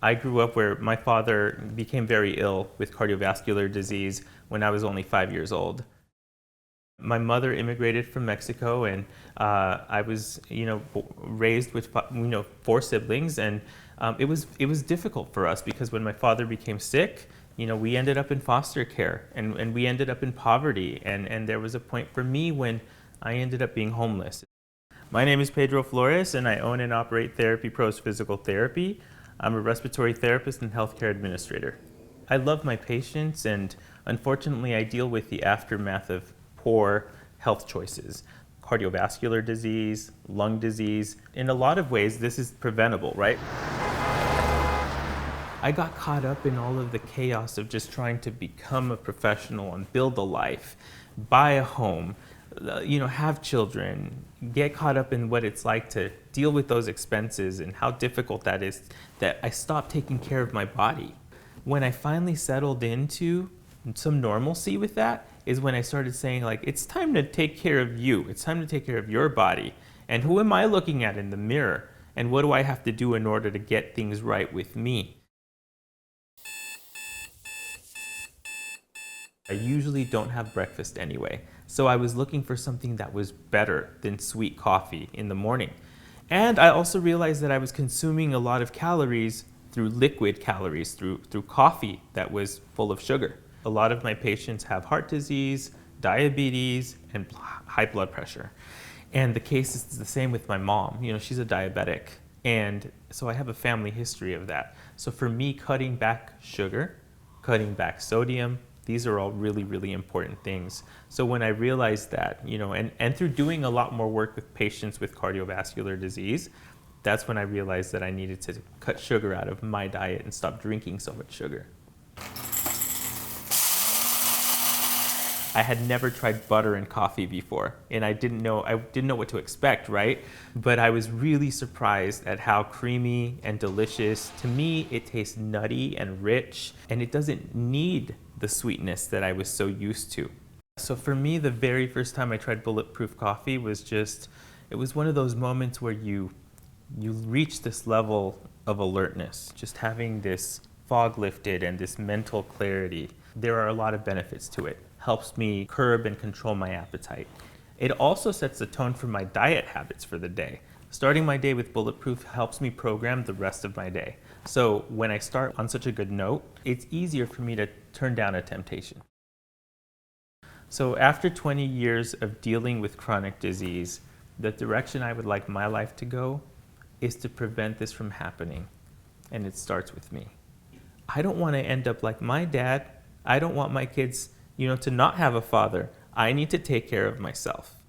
I grew up where my father became very ill with cardiovascular disease when I was only 5 years old. My mother immigrated from Mexico, and I was, raised with, four siblings, and it was difficult for us because when my father became sick, we ended up in foster care, and we ended up in poverty, and there was a point for me when I ended up being homeless. My name is Pedro Flores, and I own and operate Therapy Pros Physical Therapy. I'm a respiratory therapist and healthcare administrator. I love my patients, and unfortunately, I deal with the aftermath of poor health choices. Cardiovascular disease, lung disease. In a lot of ways, this is preventable, right? I got caught up in all of the chaos of just trying to become a professional and build a life, buy a home, have children, get caught up in what it's like to deal with those expenses and how difficult that is, that I stopped taking care of my body. When I finally settled into some normalcy with that is when I started saying, like, it's time to take care of you. It's time to take care of your body. And who am I looking at in the mirror? And what do I have to do in order to get things right with me? I usually don't have breakfast anyway, so I was looking for something that was better than sweet coffee in the morning. And I also realized that I was consuming a lot of calories through liquid calories, through coffee that was full of sugar. A lot of my patients have heart disease, diabetes, and high blood pressure. And the case is the same with my mom. She's a diabetic. And so I have a family history of that. So for me, cutting back sugar, cutting back sodium, these are all really, really important things. So when I realized that, and through doing a lot more work with patients with cardiovascular disease, that's when I realized that I needed to cut sugar out of my diet and stop drinking so much sugar. I had never tried butter in coffee before, and I didn't know what to expect, right? But I was really surprised at how creamy and delicious. To me, it tastes nutty and rich, and it doesn't need the sweetness that I was so used to. So for me, the very first time I tried Bulletproof Coffee it was one of those moments where you reach this level of alertness, just having this fog lifted and this mental clarity. There are a lot of benefits to it. Helps me curb and control my appetite. It also sets the tone for my diet habits for the day. Starting my day with Bulletproof helps me program the rest of my day. So when I start on such a good note, it's easier for me to turn down a temptation. So after 20 years of dealing with chronic disease, the direction I would like my life to go is to prevent this from happening. And it starts with me. I don't want to end up like my dad. I don't want my kids, to not have a father. I need to take care of myself.